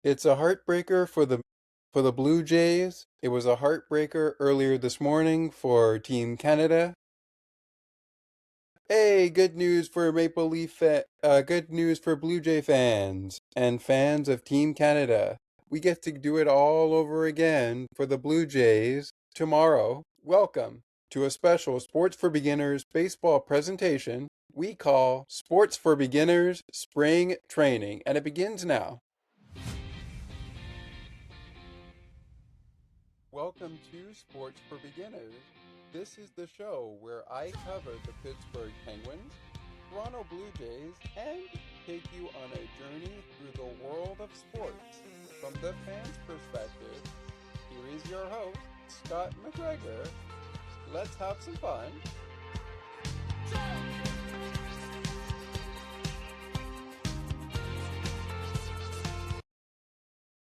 It's a heartbreaker for the Blue Jays. It was a heartbreaker earlier this morning for Team Canada. Hey, good news for Blue Jay fans and fans of Team Canada. We get to do it all over again for the Blue Jays tomorrow. Welcome to a special Sports for Beginners baseball presentation we call Sports for Beginners Spring Training, and it begins now. Welcome to Sports for Beginners. This is the show where I cover the Pittsburgh Penguins, Toronto Blue Jays, and take you on a journey through the world of sports. From the fans' perspective, here is your host, Scott McGregor. Let's have some fun.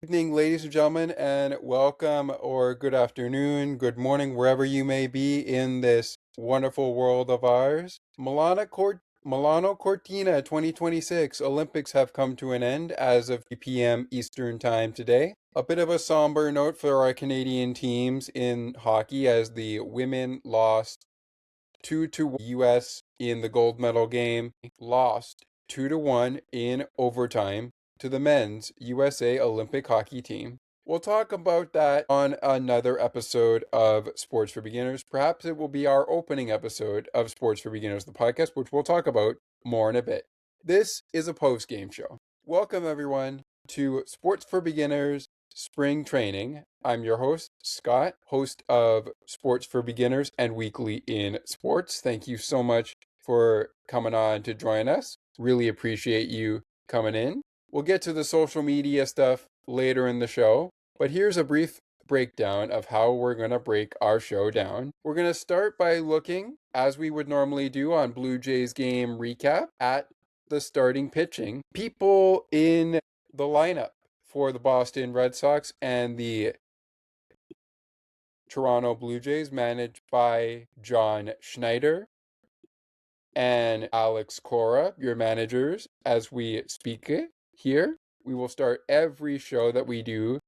Good evening, ladies and gentlemen, and welcome, or good afternoon, good morning, wherever you may be in this wonderful world of ours. Milano Cortina 2026 Olympics have come to an end as of 3 p.m. Eastern Time today. A bit of a somber note for our Canadian teams in hockey as the women lost 2-1 US in the gold medal game, lost 2-1 in overtime to the men's USA Olympic hockey team. We'll talk about that on another episode of Sports for Beginners. Perhaps it will be our opening episode of Sports for Beginners, the podcast, which we'll talk about more in a bit. This is a post-game show. Welcome, everyone, to Sports for Beginners Spring Training. I'm your host, Scott, host of Sports for Beginners and Weekly in Sports. Thank you so much for coming on to join us. Really appreciate you coming in. We'll get to the social media stuff later in the show, but here's a brief breakdown of how we're going to break our show down. We're going to start by looking, as we would normally do on Blue Jays game recap, at the starting pitching. People in the lineup for the Boston Red Sox and the Toronto Blue Jays, managed by John Schneider and Alex Cora, your managers, as we speak it. Here, we will start every show that we do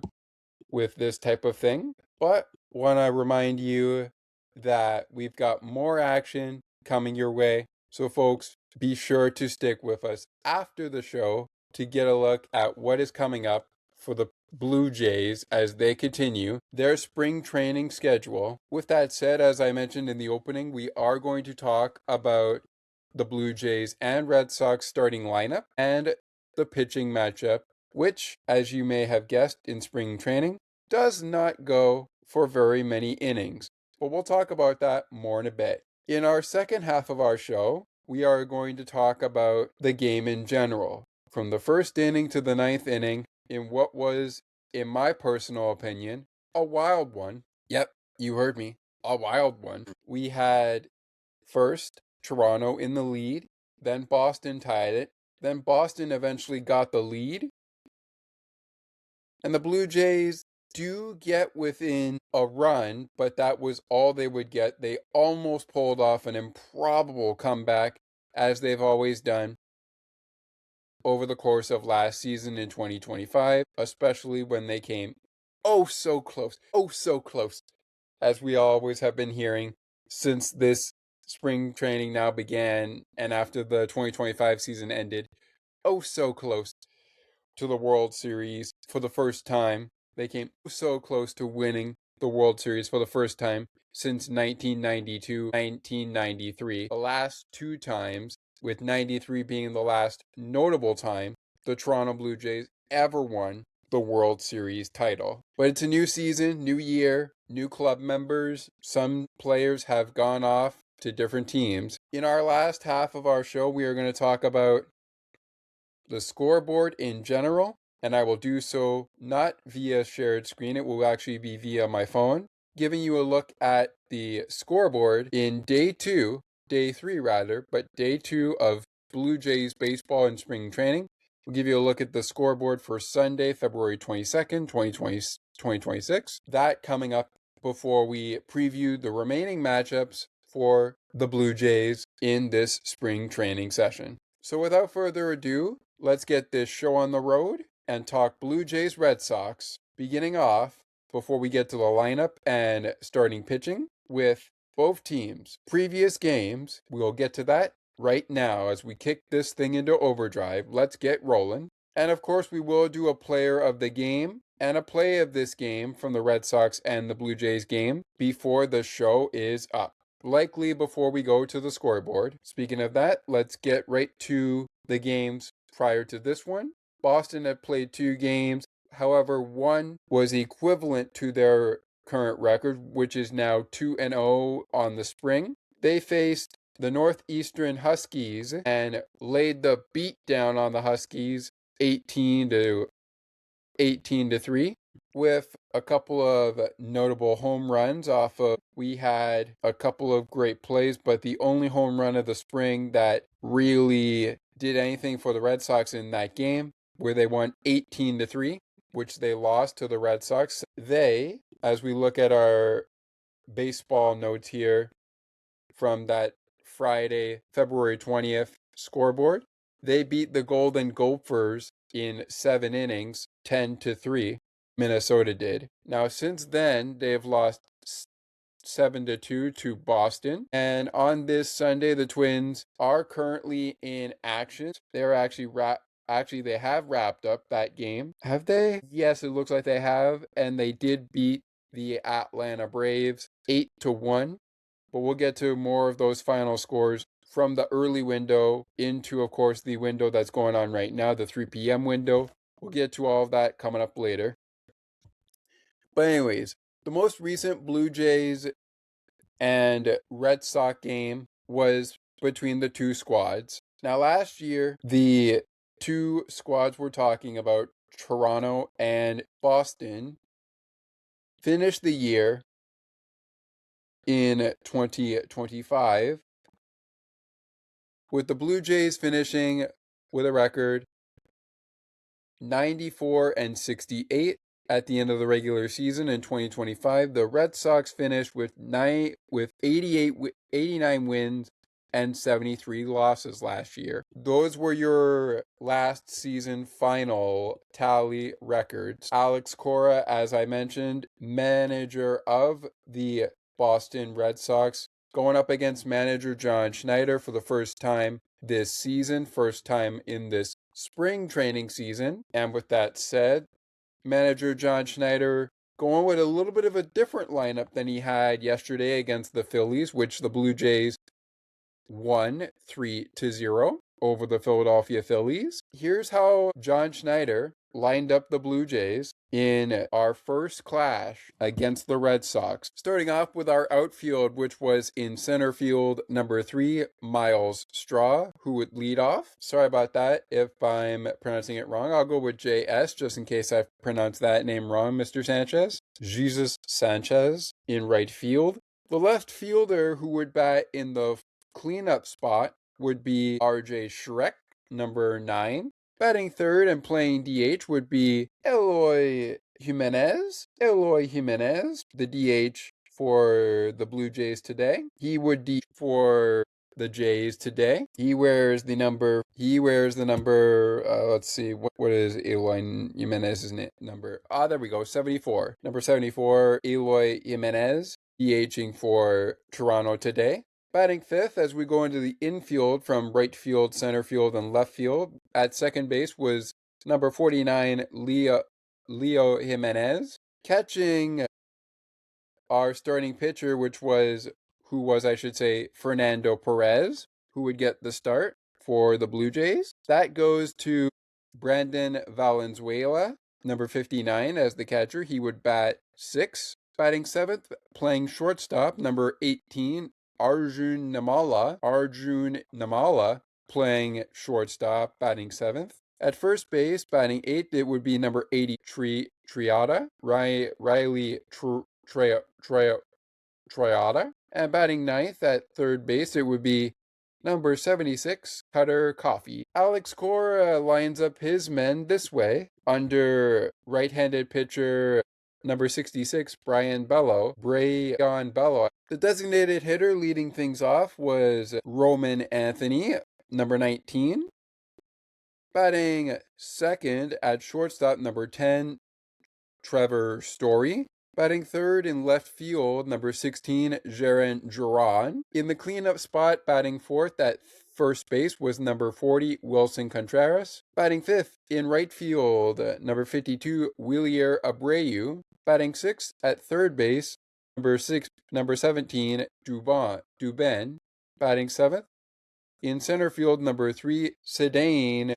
with this type of thing, but want to remind you that we've got more action coming your way. So folks, be sure to stick with us after the show to get a look at what is coming up for the Blue Jays as they continue their spring training schedule. With that said, as I mentioned in the opening, we are going to talk about the Blue Jays and Red Sox starting lineup and the pitching matchup, which, as you may have guessed in spring training, does not go for very many innings. But we'll talk about that more in a bit. In our second half of our show, we are going to talk about the game in general, from the first inning to the ninth inning, in what was, in my personal opinion, a wild one. Yep, you heard me, a wild one. We had first Toronto in the lead, then Boston tied it, then Boston eventually got the lead, and the Blue Jays do get within a run, but that was all they would get. They almost pulled off an improbable comeback, as they've always done over the course of last season in 2025, especially when they came oh so close, as we always have been hearing since this spring training now began and after the 2025 season ended. Oh so close to the World Series for the first time. They came so close to winning the World Series for the first time since 1992, 1993. The last two times, with 93 being the last notable time the Toronto Blue Jays ever won the World Series title. But it's a new season, new year, new club members. Some players have gone off to different teams. In our last half of our show, we are going to talk about the scoreboard in general, and I will do so not via shared screen. It will actually be via my phone, giving you a look at the scoreboard in day three but day two of Blue Jays baseball and spring training. We'll give you a look at the scoreboard for Sunday, February 22nd, 2026. That coming up before we preview the remaining matchups for the Blue Jays in this spring training session. So without further ado, let's get this show on the road and talk Blue Jays Red Sox, beginning off before we get to the lineup and starting pitching with both teams' previous games. We'll get to that right now as we kick this thing into overdrive. Let's get rolling. And of course, we will do a player of the game and a play of this game from the Red Sox and the Blue Jays game before the show is up. Likely before we go to the scoreboard. Speaking of that, let's get right to the games prior to this one. Boston had played 2 games. However, one was equivalent to their current record, which is now 2-0 on the spring. They faced the Northeastern Huskies and laid the beat down on the Huskies 18-3 with a couple of notable home runs off of. We had a couple of great plays, but the only home run of the spring that really did anything for the Red Sox in that game, where they won 18-3, which they lost to the Red Sox. They, as we look at our baseball notes here from that Friday, February 20th scoreboard, they beat the Golden Gophers in 7 innings, 10-3. Minnesota did. Now, since then, they've lost 7-2 to Boston. And on this Sunday, the Twins are currently in action. They're actually they have wrapped up that game. Have they? Yes, it looks like they have. And they did beat the Atlanta Braves 8-1. But we'll get to more of those final scores from the early window into, of course, the window that's going on right now, the 3 p.m. window. We'll get to all of that coming up later. But anyways, the most recent Blue Jays and Red Sox game was between the 2 squads. Now, last year, the 2 squads we're talking about, Toronto and Boston, finished the year in 2025 with the Blue Jays finishing with a record 94-68 at the end of the regular season in 2025. The Red Sox finished with 89 wins and 73 losses last year. Those were your last season final tally records. Alex Cora, as I mentioned, manager of the Boston Red Sox, going up against manager John Schneider for the first time this season, first time in this spring training season. And with that said, manager John Schneider going with a little bit of a different lineup than he had yesterday against the Phillies, which the Blue Jays won 3-0 over the Philadelphia Phillies. Here's how John Schneider lined up the Blue Jays in our first clash against the Red Sox. Starting off with our outfield, which was in center field, number 3, Miles Straw, who would lead off. Sorry about that if I'm pronouncing it wrong. I'll go with JS just in case I've pronounced that name wrong, Mr. Sanchez. Jesus Sanchez in right field. The left fielder who would bat in the cleanup spot would be RJ Shrek, number 9. Batting third and playing DH would be Eloy Jimenez, the DH for the Blue Jays today. He would DH for the Jays today. He wears the number, let's see, what is Eloy Jimenez's number? There we go, 74. Number 74, Eloy Jimenez, DHing for Toronto today. Batting fifth as we go into the infield from right field, center field, and left field. At second base was number 49, Leo Jimenez. Catching our starting pitcher, Fernando Perez, who would get the start for the Blue Jays. That goes to Brandon Valenzuela, number 59, as the catcher. He would bat 6th. Batting 7th, playing shortstop, number 18, Arjun Namala playing shortstop, batting 7th. At first base, batting 8th, it would be number 80, Riley Triada. And batting 9th at third base, it would be number 76, Cutter Coffee. Alex Cora lines up his men this way under right-handed pitcher number 66, Brayan Bello. The designated hitter leading things off was Roman Anthony, number 19. Batting second at shortstop, number 10, Trevor Story. Batting third in left field, number 16, Jaron Duran. In the cleanup spot, batting fourth at first base was number 40, Wilson Contreras. Batting fifth in right field, number 52, Willier Abreu. Batting sixth at third base, number 17, Dubin. Batting seventh in center field, number 3, Sedane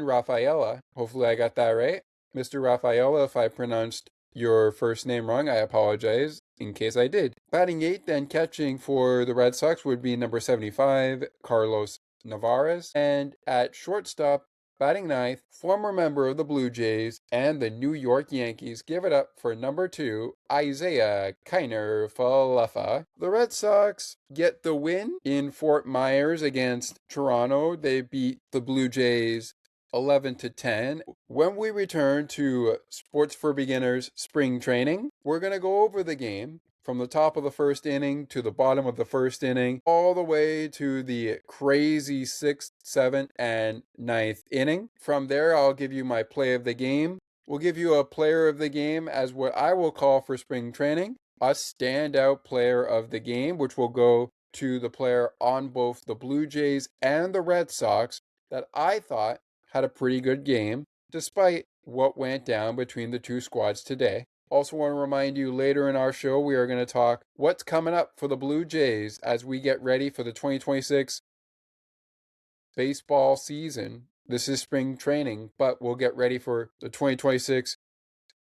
Rafaela. Hopefully I got that right. Mr. Rafaela, if I pronounced your first name wrong, I apologize in case I did. Batting eighth and catching for the Red Sox would be number 75, Carlos Navarez. And at shortstop, batting ninth, former member of the Blue Jays and the New York Yankees. Give it up for number 2, Isaiah Kiner-Falefa. The Red Sox get the win in Fort Myers against Toronto. They beat the Blue Jays 11-10. When we return to Sports for Beginners spring training, we're going to go over the game from the top of the first inning to the bottom of the first inning, all the way to the crazy 6th, 7th, and 9th inning. From there, I'll give you my play of the game. We'll give you a player of the game as what I will call for spring training, a standout player of the game, which will go to the player on both the Blue Jays and the Red Sox that I thought had a pretty good game, despite what went down between the two squads today. Also want to remind you, later in our show, we are going to talk what's coming up for the Blue Jays as we get ready for the 2026 baseball season. This is spring training, but we'll get ready for the 2026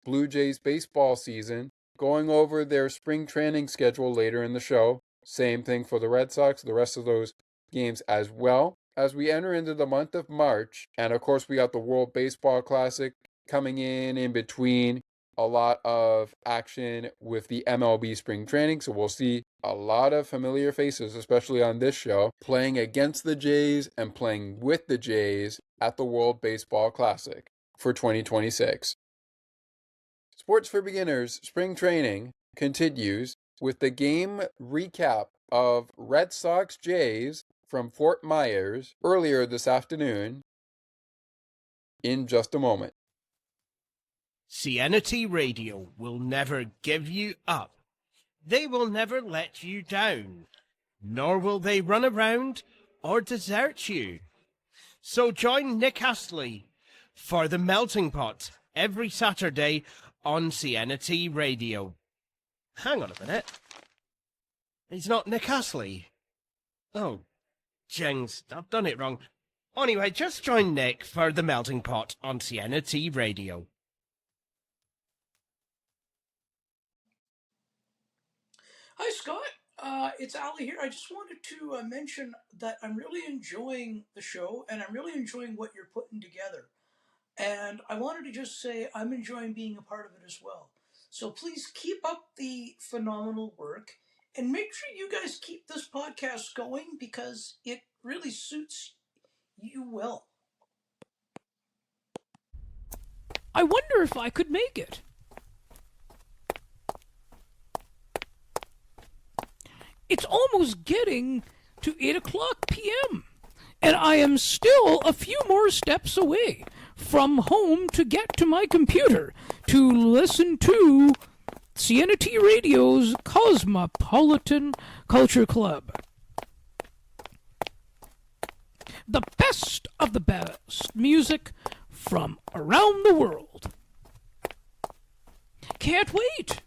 Blue Jays baseball season, going over their spring training schedule later in the show. Same thing for the Red Sox, the rest of those games as well. As we enter into the month of March, and of course we got the World Baseball Classic coming in between, a lot of action with the MLB spring training, so we'll see a lot of familiar faces, especially on this show, playing against the Jays and playing with the Jays at the World Baseball Classic for 2026. Sports for Beginners spring training continues with the game recap of Red Sox Jays from Fort Myers earlier this afternoon in just a moment. Siena T Radio will never give you up. They will never let you down, nor will they run around or desert you. So join Nick Astley for The Melting Pot every Saturday on Siena T Radio. Hang on a minute. He's not Nick Astley. Oh, jings, I've done it wrong. Anyway, just join Nick for The Melting Pot on Siena T Radio. Hi, Scott. It's Ali here. I just wanted to mention that I'm really enjoying the show and I'm really enjoying what you're putting together. And I wanted to just say I'm enjoying being a part of it as well. So please keep up the phenomenal work and make sure you guys keep this podcast going because it really suits you well. I wonder if I could make it. It's almost getting to 8 o'clock p.m., and I am still a few more steps away from home to get to my computer to listen to Siena T Radio's Cosmopolitan Culture Club. The best of the best music from around the world. Can't wait.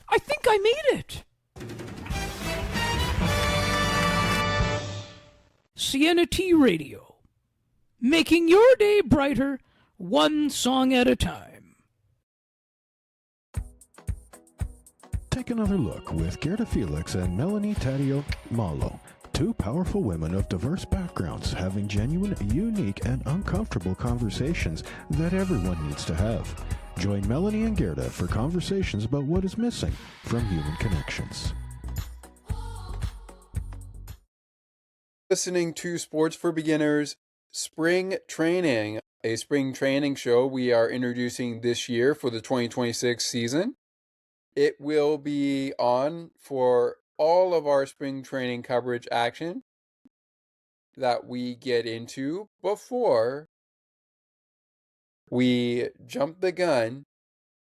I think I made it. Siena T Radio, making your day brighter, one song at a time. Take another look with Gerda Felix and Melanie Taddeo Malo, two powerful women of diverse backgrounds having genuine, unique, and uncomfortable conversations that everyone needs to have. Join Melanie and Gerda for conversations about what is missing from human connections. Listening to Sports for Beginners Spring Training, a spring training show we are introducing this year for the 2026 season. It will be on for all of our spring training coverage action that we get into before we jump the gun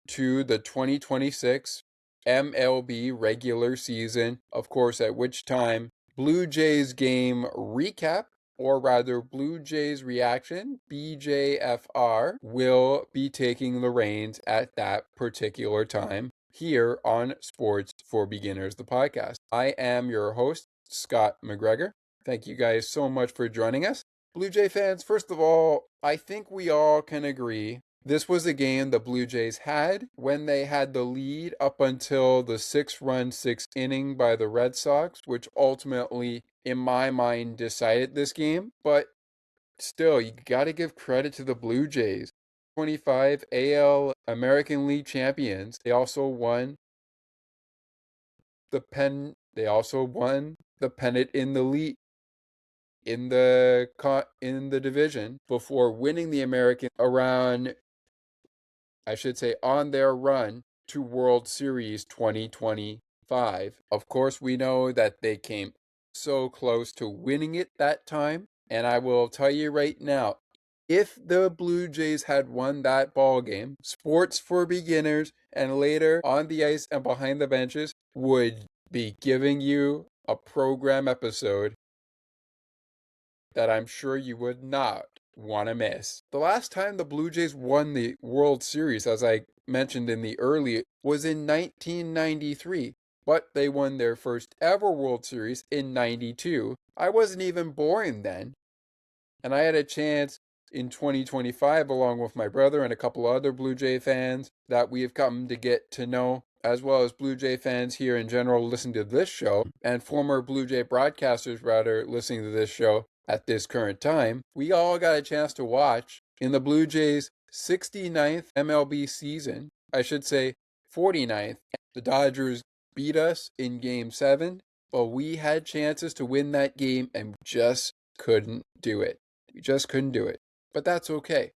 to the 2026 MLB regular season, of course, at which time Blue Jays game recap, or rather Blue Jays reaction, BJFR, will be taking the reins at that particular time here on Sports for Beginners, the podcast. I am your host, Scott McGregor. Thank you guys so much for joining us. Blue Jay fans, first of all, I think we all can agree this was a game the Blue Jays had when they had the lead up until the 6-run 6th inning by the Red Sox, which ultimately, in my mind, decided this game. But still, you got to give credit to the Blue Jays. 25 AL American League champions. They also won the pennant in the league in the division before winning the American on their run to World Series 2025. Of course, we know that they came so close to winning it that time, and I will tell you right now, if the Blue Jays had won that ball game, Sports for Beginners and later On the Ice and Behind the Benches would be giving you a program episode that I'm sure you would not want to miss. The last time the Blue Jays won the World Series, as I mentioned in the early, was in 1993, but they won their first ever World Series in 92. I wasn't even born then, and I had a chance in 2025 along with my brother and a couple other Blue Jay fans that we have come to get to know, as well as Blue Jay fans here in general listening to this show, and former Blue Jay broadcasters rather listening to this show at this current time. We all got a chance to watch in the Blue Jays' 69th MLB season, I should say 49th. The Dodgers beat us in Game 7, but we had chances to win that game and just couldn't do it. We just couldn't do it. But that's okay.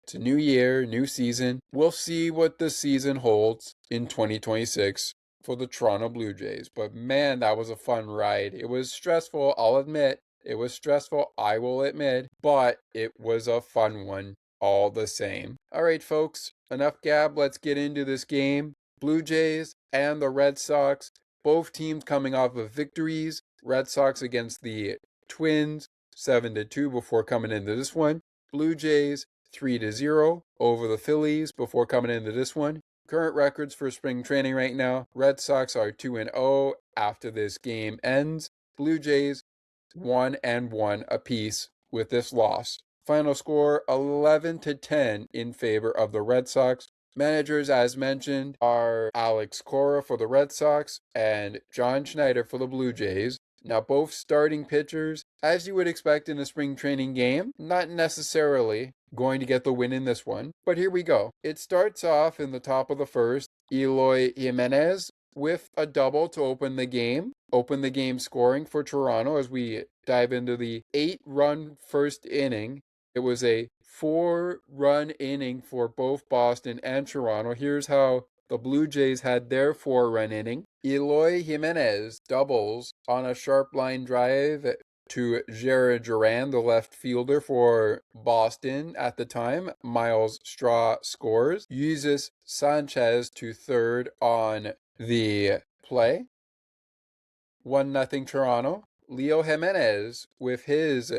It's a new year, new season. We'll see what the season holds in 2026 for the Toronto Blue Jays. But man, that was a fun ride. It was stressful, I'll admit. It was stressful, I will admit, but it was a fun one all the same. All right, folks, enough gab. Let's get into this game. Blue Jays and the Red Sox, both teams coming off of victories. Red Sox against the Twins, 7-2 before coming into this one. Blue Jays, 3-0 over the Phillies before coming into this one. Current records for spring training right now. Red Sox are 2-0 after this game ends. Blue Jays 1-1 apiece with this loss. Final score 11-10 in favor of the Red Sox. Managers, as mentioned, are Alex Cora for the Red Sox and John Schneider for the Blue Jays. Now, both starting pitchers, as you would expect in a spring training game, not necessarily going to get the win in this one. But here we go. It starts off in the top of the first. Eloy Jimenez with a double to open the game scoring for Toronto as we dive into the 8-run first inning. It was a 4-run inning for both Boston and Toronto. Here's how the Blue Jays had their 4-run inning. Eloy Jimenez doubles on a sharp line drive to Jared Duran, the left fielder for Boston at the time. Miles Straw scores. Uses Sanchez to third on the play. 1-0 Toronto. Leo Jimenez with his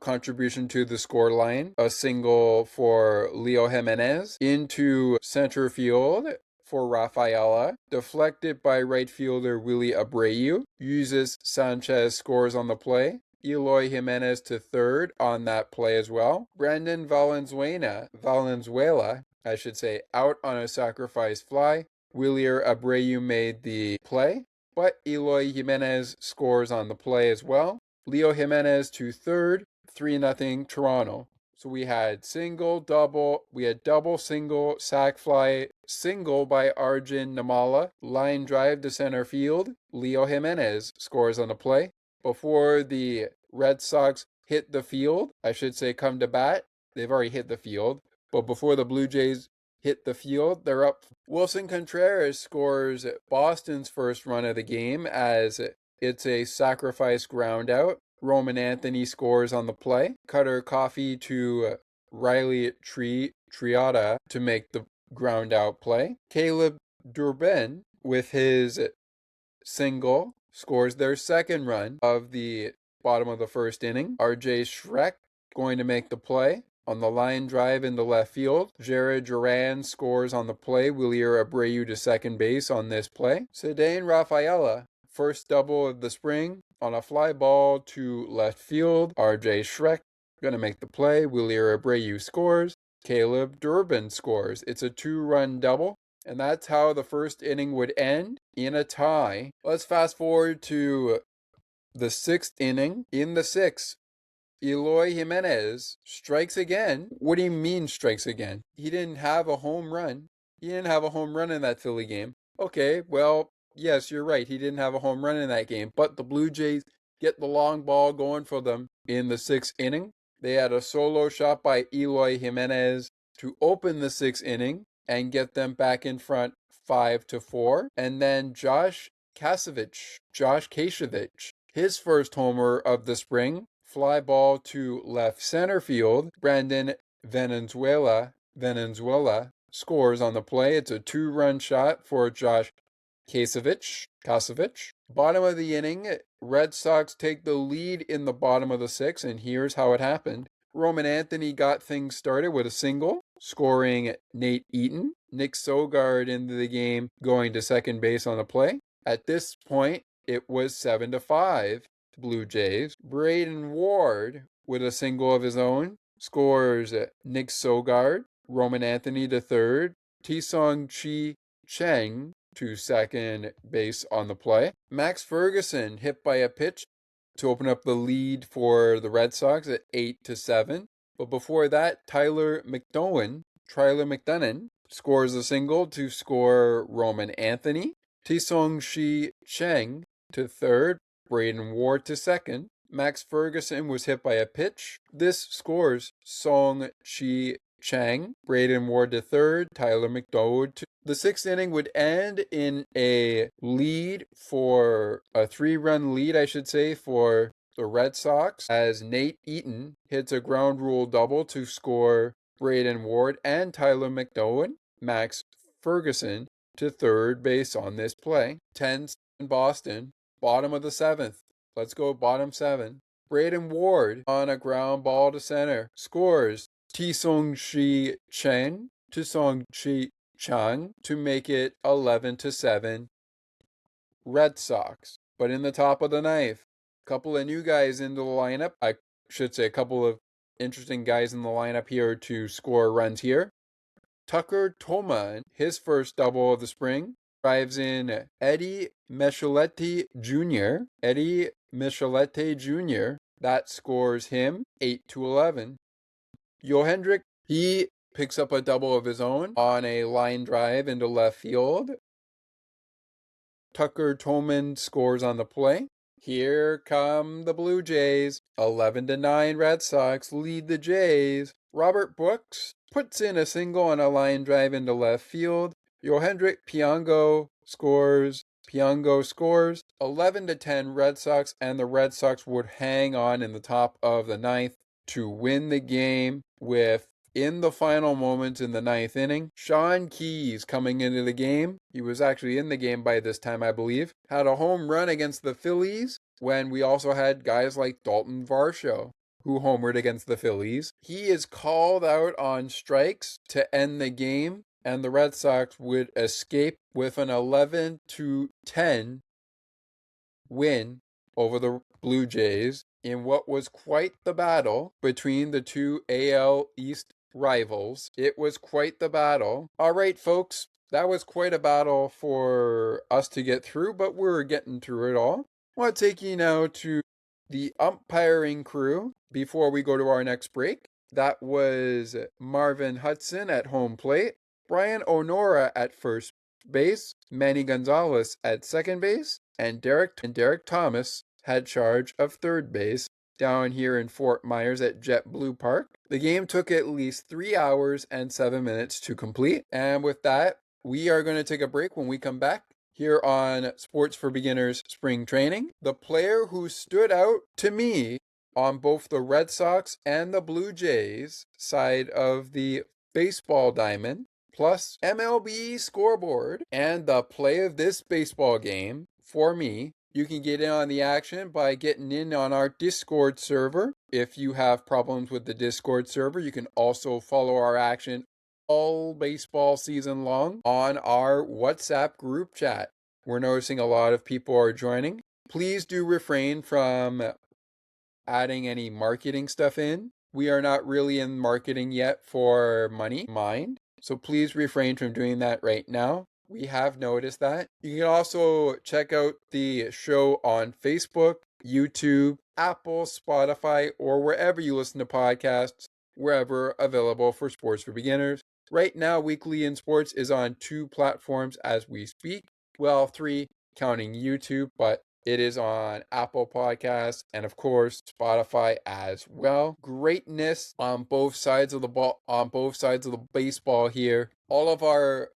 contribution to the scoreline. A single for Leo Jimenez into center field for Rafaela. Deflected by right fielder Willie Abreu. Uses Sanchez, scores on the play. Eloy Jimenez to third on that play as well. Brandon Valenzuela, out on a sacrifice fly. Willie Abreu made the play, but Eloy Jimenez scores on the play as well. Leo Jimenez to third, 3-0 Toronto. So we had double, single, sac fly, single by Arjun Namala, line drive to center field. Leo Jimenez scores on the play. Before the Red Sox hit the field, come to bat, they've already hit the field, but before the Blue Jays hit the field. They're up. Wilson Contreras scores Boston's first run of the game as it's a sacrifice ground out. Roman Anthony scores on the play. Cutter Coffee to Riley Triata to make the ground out play. Caleb Durbin with his single scores their second run of the bottom of the first inning. RJ Schreck going to make the play on the line drive into left field. Jared Duran scores on the play. Willier Abreu to second base on this play. Cedane Rafaela, first double of the spring on a fly ball to left field. RJ Schreck going to make the play. Willier Abreu scores. Caleb Durbin scores. It's a 2-run double. And that's how the first inning would end, in a tie. Let's fast forward to the 6th inning. In the 6th, Eloy Jimenez strikes again. What do you mean strikes again? He didn't have a home run. He didn't have a home run in that Philly game. Okay, well, yes, you're right. He didn't have a home run in that game. But the Blue Jays get the long ball going for them in the 6th inning. They had a solo shot by Eloy Jimenez to open the 6th inning and get them back in front 5-4. And then Josh Kasevich, his first homer of the spring, fly ball to left center field. Brandon Valenzuela scores on the play. It's a 2-run shot for Josh Kasevich. Bottom of the inning, Red Sox take the lead in the bottom of the 6th, and here's how it happened. Roman Anthony got things started with a single, scoring Nate Eaton. Nick Sogard into the game, going to second base on the play. At this point, it was 7-5 Blue Jays. Braden Ward, with a single of his own, scores Nick Sogard. Roman Anthony to third. Tisong Chi Cheng to second base on the play. Max Ferguson hit by a pitch to open up the lead for the Red Sox at 8-7. But before that, Tyler McDonough scores a single to score Roman Anthony. Tisong Shi Cheng to third. Braden Ward to second. Max Ferguson was hit by a pitch. This scores Song Chi Chang. Braden Ward to third. Tyler McDonough to... The 6th inning would end in a 3-run lead, I should say, for the Red Sox, as Nate Eaton hits a ground rule double to score Braden Ward and Tyler McDonough. Max Ferguson to third base on this play. 10 in Boston, bottom of the 7th. Let's go bottom 7. Braden Ward on a ground ball to center scores Tisong Shi Chang to make it 11-7 Red Sox. But in the top of the 9th, a couple of new guys into the lineup. I should say a couple of interesting guys in the lineup here to score runs here. Tucker Tolman, his first double of the spring, drives in Eddie Micheletti Jr. That scores him 8-11. Johendrick, he picks up a double of his own on a line drive into left field. Tucker Tolman scores on the play. Here come the Blue Jays. 11-9 Red Sox lead the Jays. Robert Brooks puts in a single on a line drive into left field. Johendrick Piango scores. 11-10 Red Sox, and the Red Sox would hang on in the top of the 9th to win the game with, in the final moments in the 9th inning, Sean Keyes coming into the game. He was actually in the game by this time, I believe. Had a home run against the Phillies when we also had guys like Dalton Varsho who homered against the Phillies. He is called out on strikes to end the game, and the Red Sox would escape with an 11-10 win over the Blue Jays in what was quite the battle between the two AL East rivals. It was quite the battle. All right, folks, that was quite a battle for us to get through, but we're getting through it all. I want to take you now to the umpiring crew before we go to our next break. That was Marvin Hudson at home plate, Brian Onora at first base, Manny Gonzalez at second base, and Derek Thomas had charge of third base down here in Fort Myers at JetBlue Park. The game took at least 3 hours and 7 minutes to complete. And with that, we are going to take a break. When we come back here on Sports for Beginners Spring Training, the player who stood out to me on both the Red Sox and the Blue Jays side of the baseball diamond, plus MLB Scoreboard, and the play of this baseball game for me. You can get in on the action by getting in on our Discord server. If you have problems with the Discord server, you can also follow our action all baseball season long on our WhatsApp group chat. We're noticing a lot of people are joining. Please do refrain from adding any marketing stuff in. We are not really in marketing yet for money mind, so please refrain from doing that right now. We have noticed that. You can also check out the show on Facebook, YouTube, Apple, Spotify, or wherever you listen to podcasts, wherever available for Sports for Beginners. Right now, Weekly in Sports is on 2 platforms as we speak. Well, 3 counting YouTube, but it is on Apple Podcasts and, of course, Spotify as well. Greatness on both sides of the ball, on both sides of the baseball here. All of our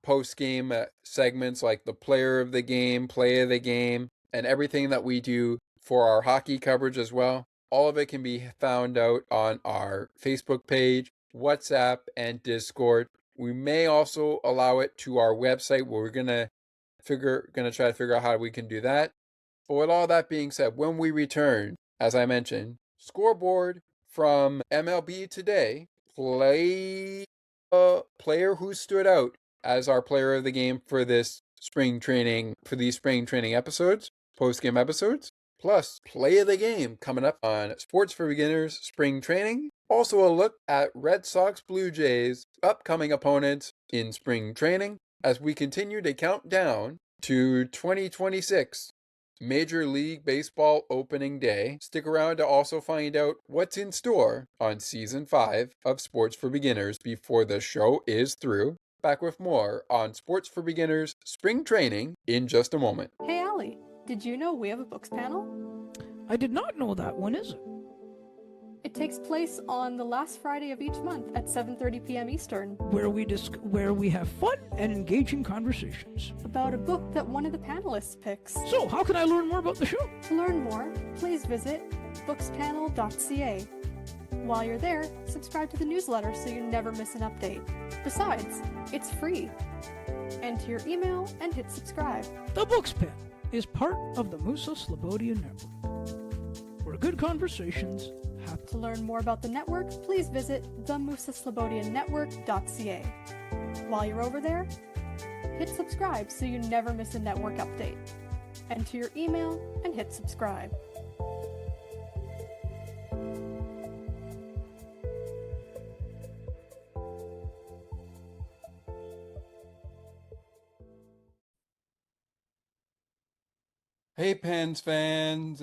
post-game segments, like the player of the game, play of the game, and everything that we do for our hockey coverage as well. All of it can be found out on our Facebook page, WhatsApp, and Discord. We may also allow it to our website, where we're gonna try to figure out how we can do that. But with all that being said, when we return, as I mentioned, Scoreboard from MLB Today, play a player who stood out as our player of the game for this spring training, for these spring training episodes, post-game episodes, plus play of the game coming up on Sports for Beginners Spring Training. Also a look at Red Sox Blue Jays upcoming opponents in spring training as we continue to count down to 2026 Major League Baseball opening day. Stick around to also find out what's in store on season 5 of Sports for Beginners before the show is through. Back with more on Sports for Beginners Spring Training in just a moment. Hey Allie, did you know we have a books panel? I did not know that. When is it? It takes place on the last Friday of each month at 7:30 p.m. Eastern. Where we have fun and engaging conversations about a book that one of the panelists picks. So, how can I learn more about the show? To learn more, please visit bookspanel.ca. While you're there, subscribe to the newsletter so you never miss an update. Besides, it's free. Enter your email and hit subscribe. The Books Pen is part of the Musa Slobodian Network, where good conversations happen. To learn more about the network, please visit themusaslobodiannetwork.ca. While you're over there, hit subscribe so you never miss a network update. Enter your email and hit subscribe. Hey Pens fans,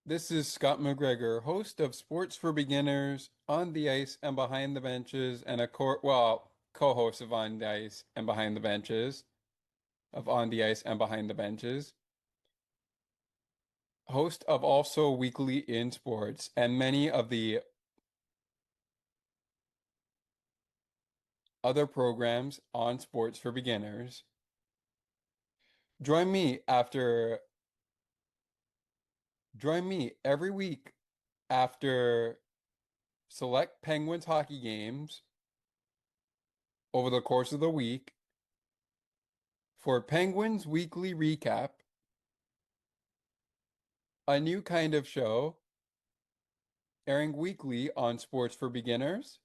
this is Scott McGregor, host of Sports for Beginners, On the Ice and Behind the Benches, and co-host of On the Ice and Behind the Benches, host of also Weekly in Sports, and many of the other programs on Sports for Beginners. Join me every week after select Penguins hockey games over the course of the week for Penguins Weekly Recap, a new kind of show airing weekly on Sports for Beginners.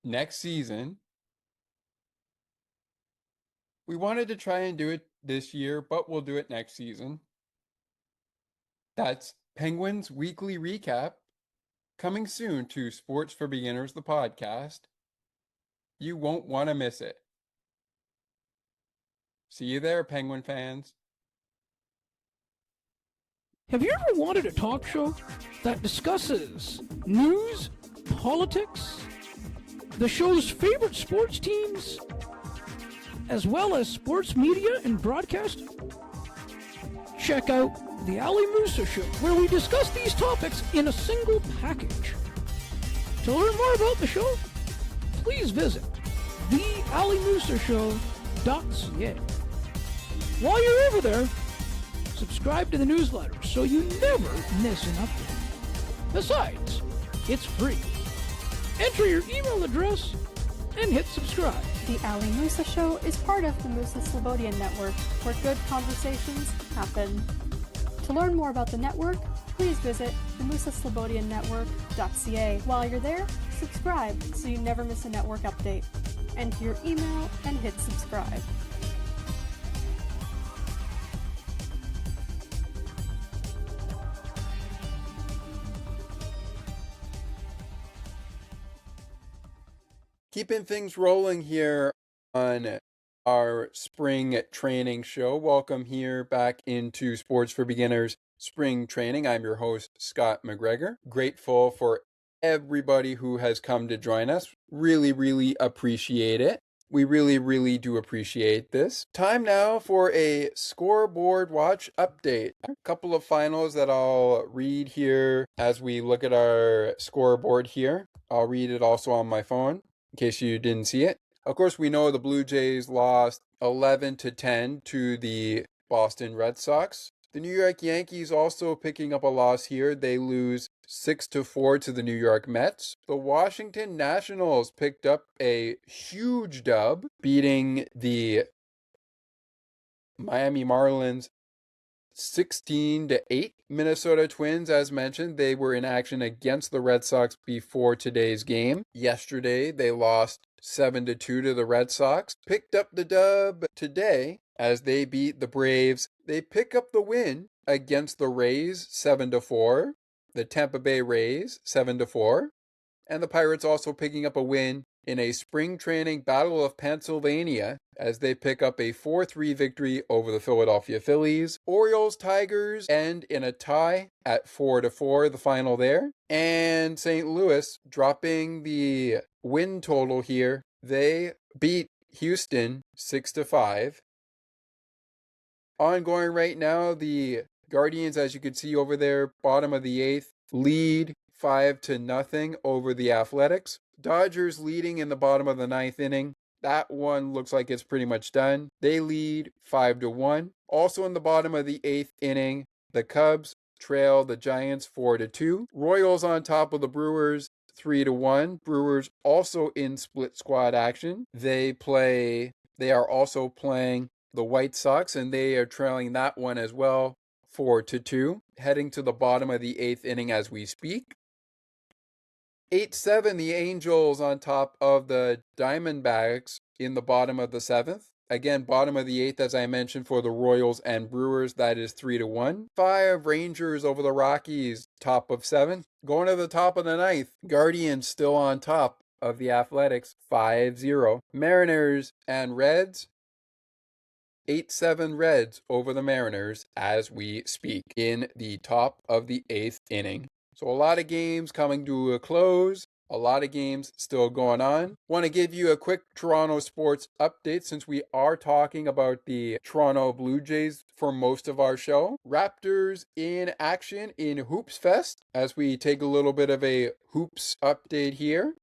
Next season, we wanted to try and do it this year, but we'll do it next season. That's Penguins Weekly Recap, coming soon to Sports for Beginners, the podcast. You won't want to miss it. See you there, Penguin fans. Have you ever wanted a talk show that discusses news, politics, the show's favorite sports teams, as well as sports media and broadcasting? check out The Ali Musa Show, where we discuss these topics in a single package. To learn more about the show, please visit thealimusashow.ca. While you're over there, subscribe to the newsletter so you never miss an update. Besides, it's free. Enter your email address and hit subscribe. The Ali Musa Show is part of the Musa Slobodian Network, where good conversations happen. To learn more about the network, please visit the musaslobodiannetwork.ca. While you're there, subscribe so you never miss a network update. Enter your email and hit subscribe. Keeping things rolling here on our spring training show. Welcome here back into Sports for Beginners Spring Training. I'm your host, Scott McGregor. Grateful for everybody who has come to join us. Really appreciate it. We really do appreciate this. Time now for a scoreboard watch update. A couple of finals that I'll read here as we look at our scoreboard here. I'll read it also on my phone in case you didn't see it. Of course, we know the Blue Jays lost 11-10 to the Boston Red Sox. The New York Yankees also picking up a loss here. They lose 6-4 to the New York Mets. The Washington Nationals picked up a huge dub, beating the Miami Marlins 16-8. Minnesota Twins, as mentioned, they were in action against the Red Sox before today's game. Yesterday, they lost 7-2 to the Red Sox. Picked up the dub today as they beat the Braves. They pick up the win against the Rays 7-4. The Tampa Bay Rays 7-4. And the Pirates also picking up a win in a spring training Battle of Pennsylvania as they pick up a 4-3 victory over the Philadelphia Phillies. Orioles Tigers end in a tie at 4-4, the final there. And St. Louis dropping the win total here. They beat Houston 6-5. Ongoing right now, the Guardians, as you can see over there, bottom of the 8th, lead 5-0 over the Athletics. Dodgers leading in the bottom of the 9th inning. That one looks like it's pretty much done. They lead 5-1. Also in the bottom of the 8th inning, the Cubs trail the Giants 4-2. Royals on top of the Brewers 3-1. Brewers also in split squad action. They are also playing the White Sox, and they are trailing that one as well 4-2. Heading to the bottom of the 8th inning as we speak. 8-7, the Angels on top of the Diamondbacks in the bottom of the 7th. Again, bottom of the 8th, as I mentioned, for the Royals and Brewers, that is 3-1. 5, Rangers over the Rockies, top of 7. Going to the top of the 9th, Guardians still on top of the Athletics, 5-0. Mariners and Reds, 8-7 Reds over the Mariners as we speak in the top of the 8th inning. So a lot of games coming to a close, a lot of games still going on. Want to give you a quick Toronto sports update since we are talking about the Toronto Blue Jays for most of our show. Raptors in action in Hoops Fest as we take a little bit of a hoops update here.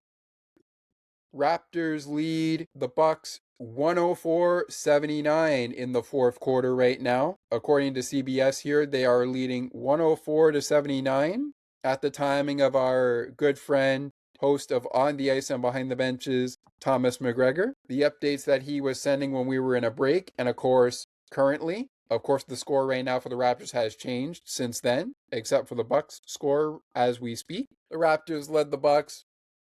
Raptors lead the Bucks 104-79 in the fourth quarter right now. According to CBS here, they are leading 104-79. At the timing of our good friend, host of On the Ice and Behind the Benches, Thomas McGregor, the updates that he was sending when we were in a break, and of course, currently, the score right now for the Raptors has changed since then, except for the Bucks score as we speak. The Raptors led the Bucks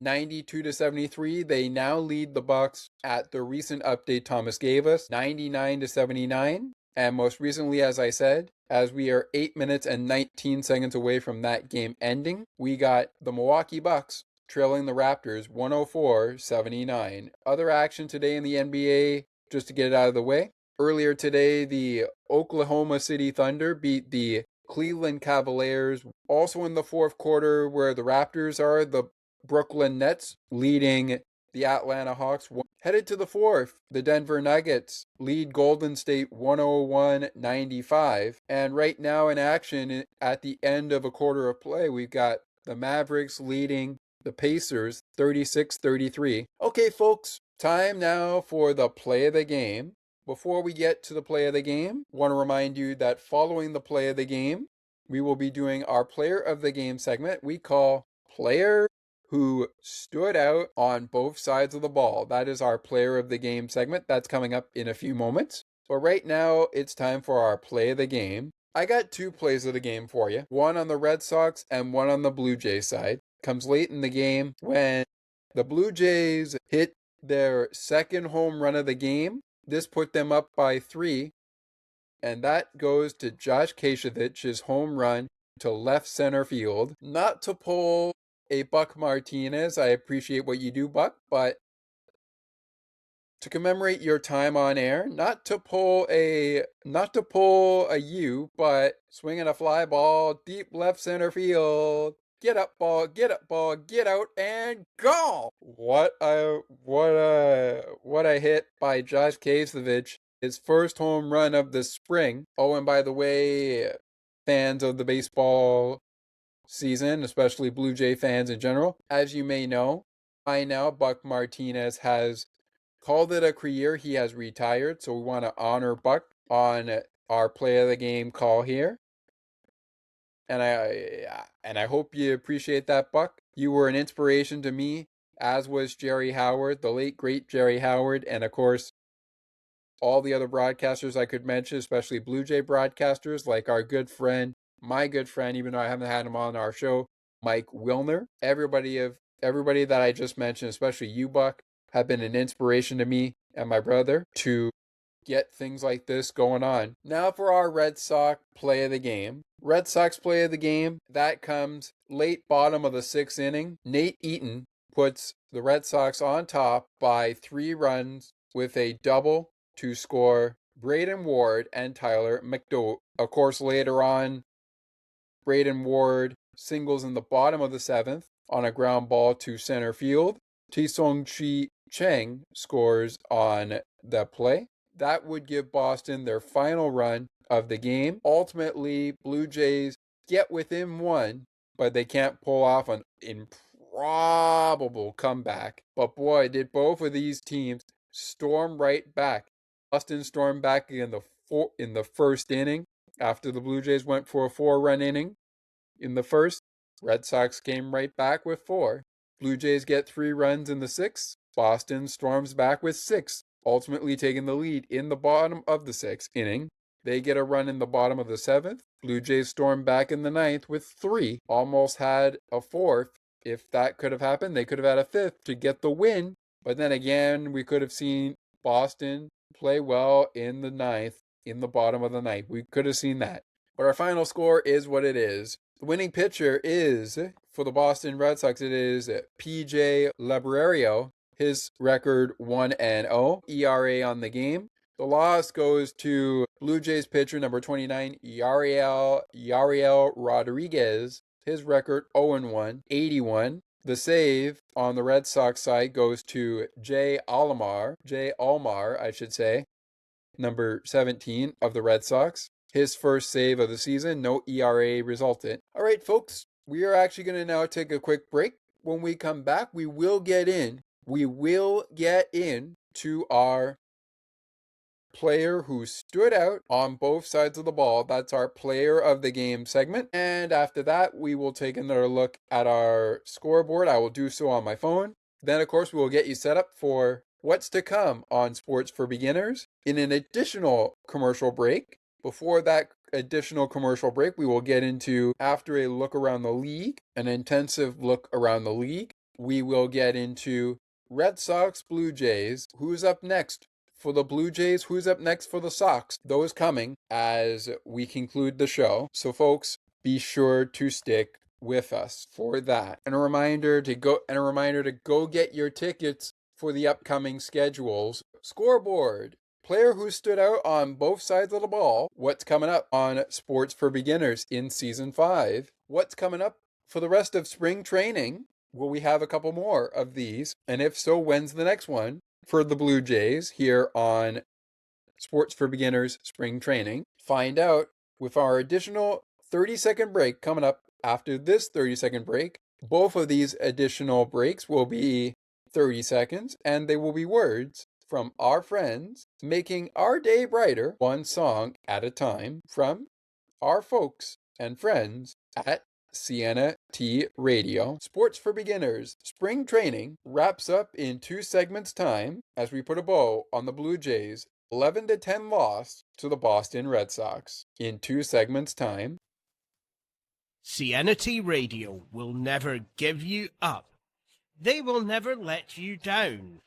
92-73. They now lead the Bucks at the recent update Thomas gave us, 99-79. And most recently, as I said, as we are 8 minutes and 19 seconds away from that game ending, we got the Milwaukee Bucks trailing the Raptors 104-79. Other action today in the NBA, just to get it out of the way. Earlier today, the Oklahoma City Thunder beat the Cleveland Cavaliers. Also in the fourth quarter, where the Raptors are, the Brooklyn Nets leading the Atlanta Hawks. Headed to the fourth, the Denver Nuggets lead Golden State 101-95. And right now in action at the end of a quarter of play, we've got the Mavericks leading the Pacers 36-33. Okay, folks, time now for the play of the game. Before we get to the play of the game, I want to remind you that following the play of the game, we will be doing our player of the game segment we call Player Who Stood Out on Both Sides of the Ball. That is our player of the game segment. That's coming up in a few moments. But right now, it's time for our play of the game. I got two plays of the game for you. One on the Red Sox and one on the Blue Jays side. Comes late in the game when the Blue Jays hit their second home run of the game. This put them up by 3. And that goes to Josh Kashevich's home run to left center field. Not to pull a Buck Martinez. I appreciate what you do, Buck, but to commemorate your time on air, not to pull a U, but swinging a fly ball deep left center field. Get up ball, get out and go! What a hit by Josh Kasevich. His first home run of the spring. Oh, and by the way, fans of the baseball season, especially Blue Jay fans in general, as you may know, by now Buck Martinez has called it a career. He has retired, so we want to honor Buck on our play of the game call here. And I hope you appreciate that, Buck. You were an inspiration to me, as was Jerry Howard, the late great Jerry Howard, and of course all the other broadcasters I could mention, especially Blue Jay broadcasters like our good friend, my good friend, even though I haven't had him on our show, Mike Wilner. Everybody that I just mentioned, especially you, Buck, have been an inspiration to me and my brother to get things like this going on. Now for our Red Sox play of the game. Red Sox play of the game, that comes late bottom of the 6th inning. Nate Eaton puts the Red Sox on top by 3 runs with a double to score Braden Ward and Tyler McDowell. Of course, later on, Braden Ward singles in the bottom of the 7th on a ground ball to center field. Tisong Cheng scores on the play. That would give Boston their final run of the game. Ultimately, Blue Jays get within 1, but they can't pull off an improbable comeback. But boy, did both of these teams storm right back. Boston stormed back in the first inning after the Blue Jays went for a 4-run inning. In the first, Red Sox came right back with 4. Blue Jays get 3 runs in the 6th. Boston storms back with 6, ultimately taking the lead in the bottom of the 6th inning. They get a run in the bottom of the 7th. Blue Jays storm back in the 9th with 3. Almost had a 4th. If that could have happened, they could have had a 5th to get the win. But then again, we could have seen Boston play well in the 9th, in the bottom of the 9th. We could have seen that. But our final score is what it is. The winning pitcher is, for the Boston Red Sox, it is P.J. Liberario. His record 1-0, ERA on the game. The loss goes to Blue Jays pitcher number 29, Yariel Rodriguez. His record 0-1, 81. The save on the Red Sox side goes to Jay Almar, number 17 of the Red Sox. His first save of the season, no ERA resulted. All right, folks, we are actually going to now take a quick break. When we come back, we will get in to our player who stood out on both sides of the ball. That's our player of the game segment. And after that, we will take another look at our scoreboard. I will do so on my phone. Then, of course, we will get you set up for what's to come on Sports for Beginners in an additional commercial break. Before that additional commercial break, we will get into, after a look around the league, an intensive look around the league, we will get into Red Sox, Blue Jays. Who's up next for the Blue Jays? Who's up next for the Sox? Those coming as we conclude the show. So folks, be sure to stick with us for that. And a reminder to go get your tickets for the upcoming schedules. Scoreboard. Player who stood out on both sides of the ball. What's coming up on Sports for Beginners in Season 5? What's coming up for the rest of spring training? Will we have a couple more of these? And if so, when's the next one for the Blue Jays here on Sports for Beginners Spring Training? Find out with our additional 30-second break coming up after this 30-second break. Both of these additional breaks will be 30 seconds, and they will be words from our friends making our day brighter one song at a time from our folks and friends at Siena T Radio. Sports for Beginners Spring Training wraps up in 2 segments time as we put a bow on the Blue Jays' 11-10 loss to the Boston Red Sox. In 2 segments time, Siena T Radio will never give you up. They will never let you down,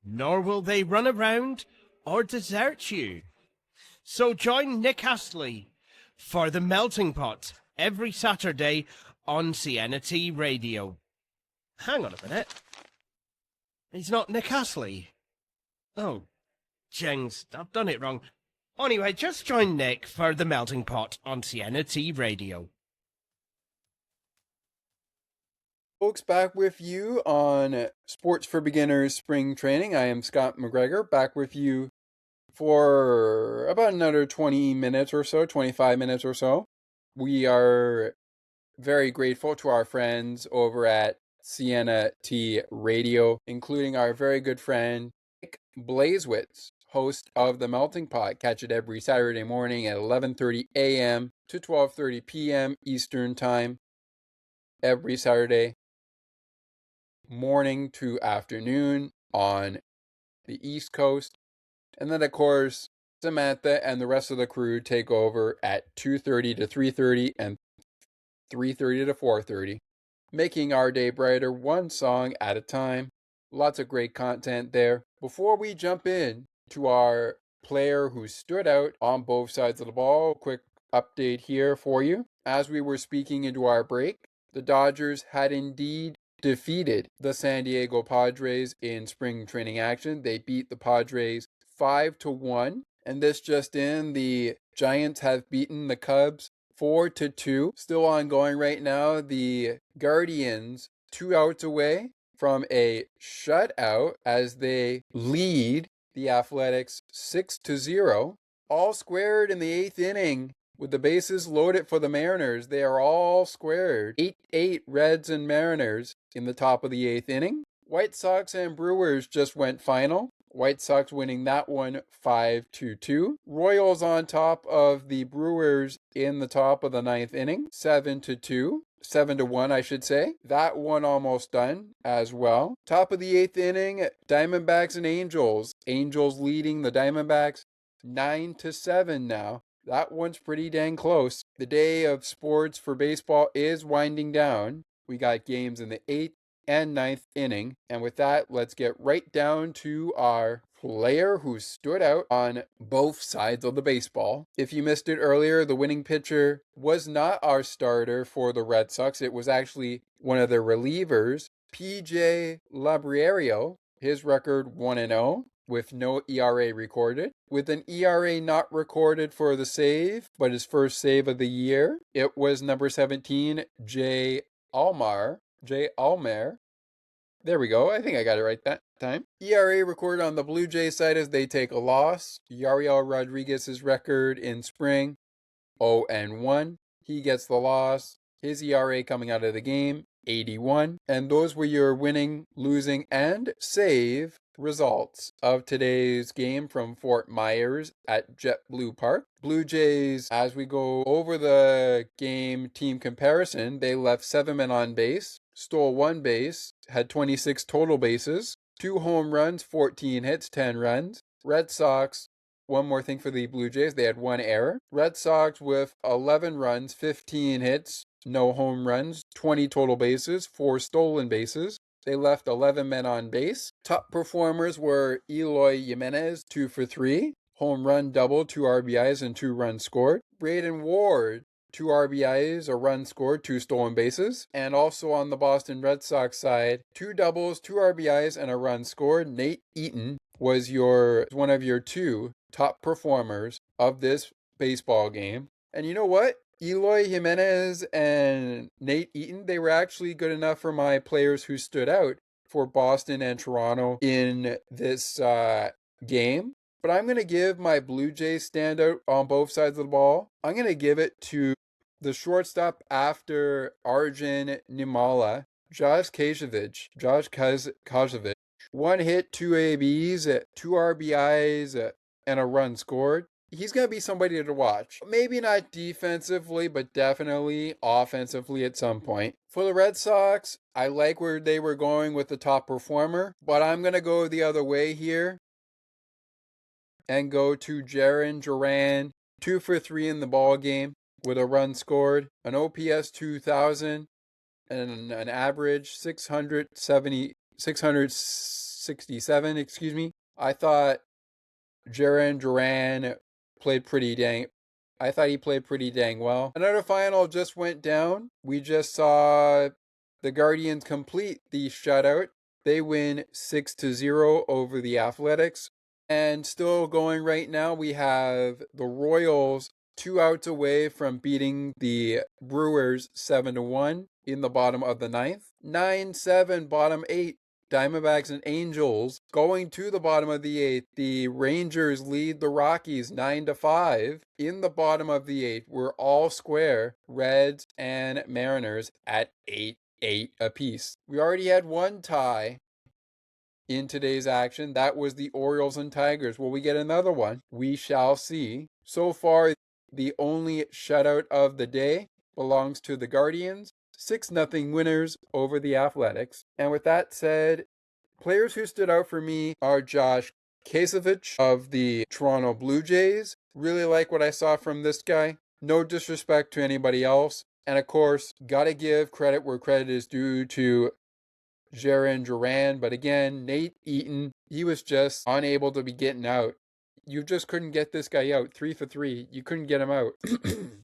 nor will they run around or desert you. So join Nick Astley for The Melting Pot every Saturday on Siena T Radio. Hang on a minute. He's not Nick Astley. Oh, jings, I've done it wrong. Anyway, just join Nick for The Melting Pot on Siena T Radio. Folks, back with you on Sports for Beginners Spring Training. I am Scott McGregor, back with you for about another 20 minutes or so, 25 minutes or so. We are very grateful to our friends over at Siena T Radio, including our very good friend Nick Blazewitz, host of The Melting Pot. Catch it every Saturday morning at 11:30 a.m. to 12:30 p.m. Eastern Time. Every Saturday morning to afternoon on the East Coast. And then, of course, Samantha and the rest of the crew take over at 2:30 to 3:30 and 3:30 to 4:30, making our day brighter one song at a time. Lots of great content there. Before we jump in to our player who stood out on both sides of the ball, quick update here for you. As we were speaking into our break, the Dodgers had indeed defeated the San Diego Padres in spring training action. They beat the Padres 5-1, and this just in, the Giants have beaten the Cubs 4-2. Still ongoing right now. The Guardians 2 outs away from a shutout as they lead the Athletics 6-0. All squared in the 8th inning. With the bases loaded for the Mariners, they are all squared. 8-8 Reds and Mariners in the top of the 8th inning. White Sox and Brewers just went final. White Sox winning that one 5-2. Royals on top of the Brewers in the top of the 9th inning, 7-2. 7-1, I should say. That one almost done as well. Top of the 8th inning, Diamondbacks and Angels. Angels leading the Diamondbacks 9-7 now. That one's pretty dang close. The day of sports for baseball is winding down. We got games in the 8th and 9th inning. And with that, let's get right down to our player who stood out on both sides of the baseball. If you missed it earlier, the winning pitcher was not our starter for the Red Sox. It was actually one of their relievers, P.J. Labrierio. His record 1-0. With no ERA recorded. With an ERA not recorded for the save, but his first save of the year, it was number 17, Jay Almer. There we go. I think I got it right that time. ERA recorded on the Blue Jays side as they take a loss. Yariel Rodriguez's record in spring, 0-1. He gets the loss. His ERA coming out of the game, 81. And those were your winning, losing, and save results of today's game from Fort Myers at JetBlue Park. Blue Jays, as we go over the game team comparison, they left 7 men on base, stole 1 base, had 26 total bases, 2 home runs, 14 hits, 10 runs. Red Sox, one more thing for the Blue Jays, they had 1 error. Red Sox with 11 runs, 15 hits, no home runs, 20 total bases, 4 stolen bases. They left 11 men on base. Top performers were Eloy Jimenez, 2 for 3. Home run double, 2 RBIs and 2 runs scored. Braden Ward, 2 RBIs, a run scored, 2 stolen bases. And also on the Boston Red Sox side, 2 doubles, 2 RBIs and a run scored. Nate Eaton was one of your 2 top performers of this baseball game. And you know what? Eloy Jimenez and Nate Eaton, they were actually good enough for my players who stood out for Boston and Toronto in this game. But I'm going to give my Blue Jays standout on both sides of the ball. I'm going to give it to the shortstop after Arjun Nimala, Josh Kozovich. 1 hit, 2 ABs, 2 RBIs, and a run scored. He's going to be somebody to watch. Maybe not defensively, but definitely offensively at some point. For the Red Sox, I like where they were going with the top performer, but I'm going to go the other way here and go to Jarren Duran, 2 for 3 in the ball game with a run scored, an OPS 2000, and an average 667. I thought Jarren Duran played pretty dang well. Another final just went down. We just saw the Guardians complete the shutout. They win 6-0 over the Athletics. And still going right now, we have the Royals 2 outs away from beating the Brewers 7-1 in the bottom of the 9th. 9-7, bottom 8. Diamondbacks and Angels going to the bottom of the 8th. The Rangers lead the Rockies 9-5. In the bottom of the 8th, we're all square. Reds and Mariners at 8-8 apiece. We already had one tie in today's action. That was the Orioles and Tigers. Will we get another one? We shall see. So far, the only shutout of the day belongs to the Guardians. 6-0 winners over the Athletics. And with that said, players who stood out for me are Josh Kozovich of the Toronto Blue Jays. Really like what I saw from this guy. No disrespect to anybody else. And of course, gotta give credit where credit is due to Jarren Duran. But again, Nate Eaton, he was just unable to be getting out. You just couldn't get this guy out. 3 for 3. You couldn't get him out.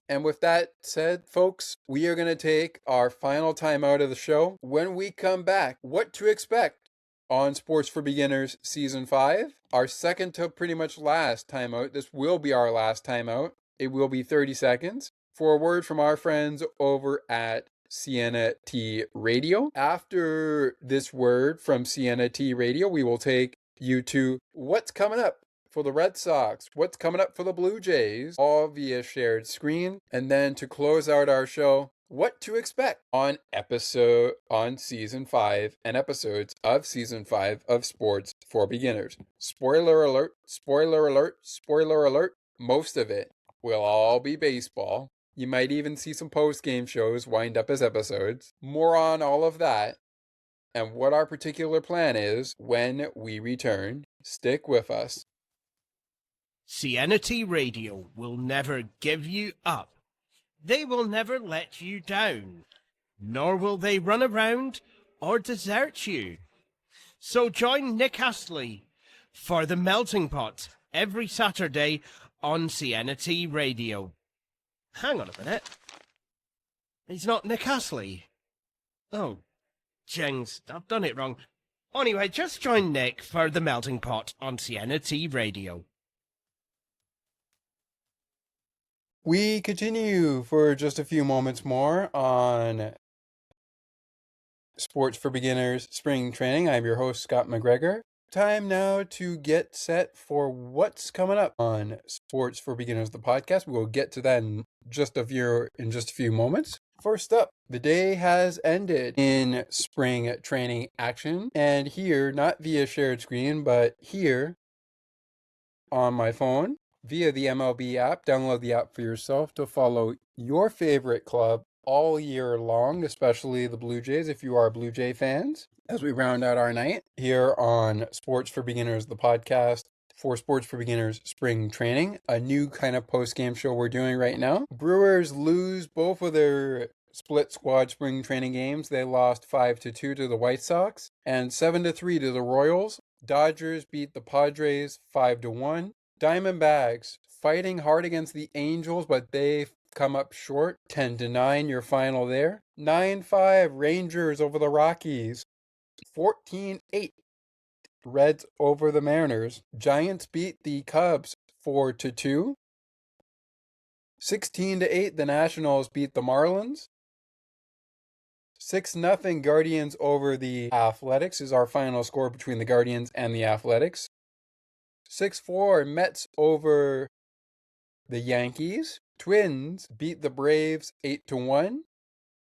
And with that said, folks, we are going to take our final time out of the show. When we come back, what to expect on Sports for Beginners Season 5. Our second to pretty much last time out. This will be our last time out. It will be 30 seconds. For a word from our friends over at Siena T Radio. After this word from Siena T Radio, we will take you to what's coming up for the Red Sox, what's coming up for the Blue Jays, all via shared screen. And then to close out our show, what to expect on Season 5 and episodes of Season 5 of Sports for Beginners. Spoiler alert, spoiler alert, spoiler alert. Most of it will all be baseball. You might even see some post-game shows wind up as episodes. More on all of that and what our particular plan is when we return. Stick with us. Siena T Radio will never give you up. They will never let you down, nor will they run around or desert you. So join Nick Astley for The Melting Pot every Saturday on Siena T Radio. Hang on a minute. He's not Nick Astley. Oh, jings, I've done it wrong. Anyway, just join Nick for The Melting Pot on Siena T Radio. We continue for just a few moments more on Sports for Beginners Spring Training. I'm your host, Scott McGregor. Time now to get set for what's coming up on Sports for Beginners, the podcast. We'll get to that in just a few moments. First up, the day has ended in spring training action. And here, not via shared screen, but here on my phone, via the MLB app. Download the app for yourself to follow your favorite club all year long, especially the Blue Jays if you are Blue Jay fans. As we round out our night here on Sports for Beginners, the podcast for Sports for Beginners Spring Training, a new kind of post-game show we're doing right now. Brewers lose both of their split squad spring training games. They lost 5-2 to the White Sox and 7-3 to the Royals. Dodgers beat the Padres 5-1. Diamondbacks fighting hard against the Angels, but they've come up short. 10-9, your final there. 9-5, Rangers over the Rockies. 14-8, Reds over the Mariners. Giants beat the Cubs 4-2. 16-8, the Nationals beat the Marlins. 6-0 Guardians over the Athletics is our final score between the Guardians and the Athletics. 6-4 Mets over the Yankees. Twins beat the Braves 8-1.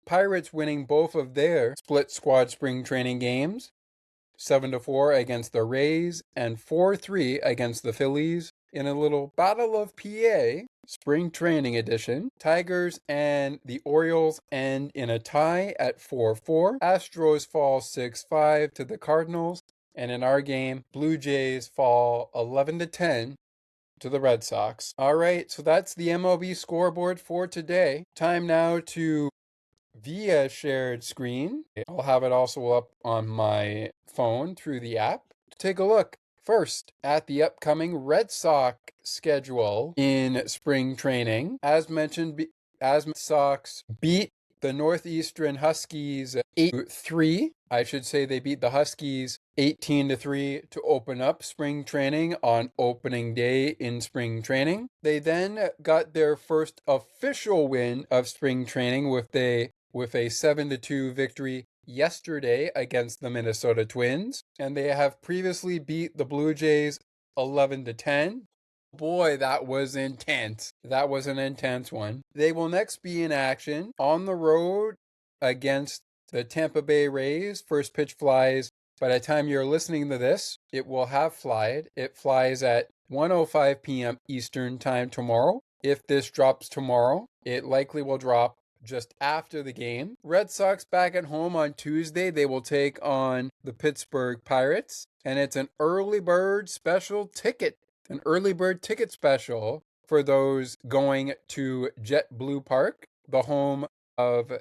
Pirates winning both of their split squad spring training games. 7-4 against the Rays and 4-3 against the Phillies. In a little Battle of PA spring training edition, Tigers and the Orioles end in a tie at 4-4. Astros fall 6-5 to the Cardinals. And in our game, Blue Jays fall 11-10 to the Red Sox. All right, so that's the MLB scoreboard for today. Time now to via shared screen. I'll have it also up on my phone through the app. Take a look first at the upcoming Red Sox schedule in spring training. As mentioned, as Sox beat the Northeastern Huskies 8-3. I should say they beat the Huskies 18-3 to open up spring training on opening day in spring training. They then got their first official win of spring training with a 7-2 victory yesterday against the Minnesota Twins, and they have previously beat the Blue Jays 11-10. Boy, that was intense. That was an intense one. They will next be in action on the road against the Tampa Bay Rays. First pitch flies. By the time you're listening to this, it will have flied. It flies at 1:05 p.m. Eastern Time tomorrow. If this drops tomorrow, it likely will drop just after the game. Red Sox back at home on Tuesday. They will take on the Pittsburgh Pirates, and it's an early bird special ticket. An early bird ticket special for those going to JetBlue Park, the home of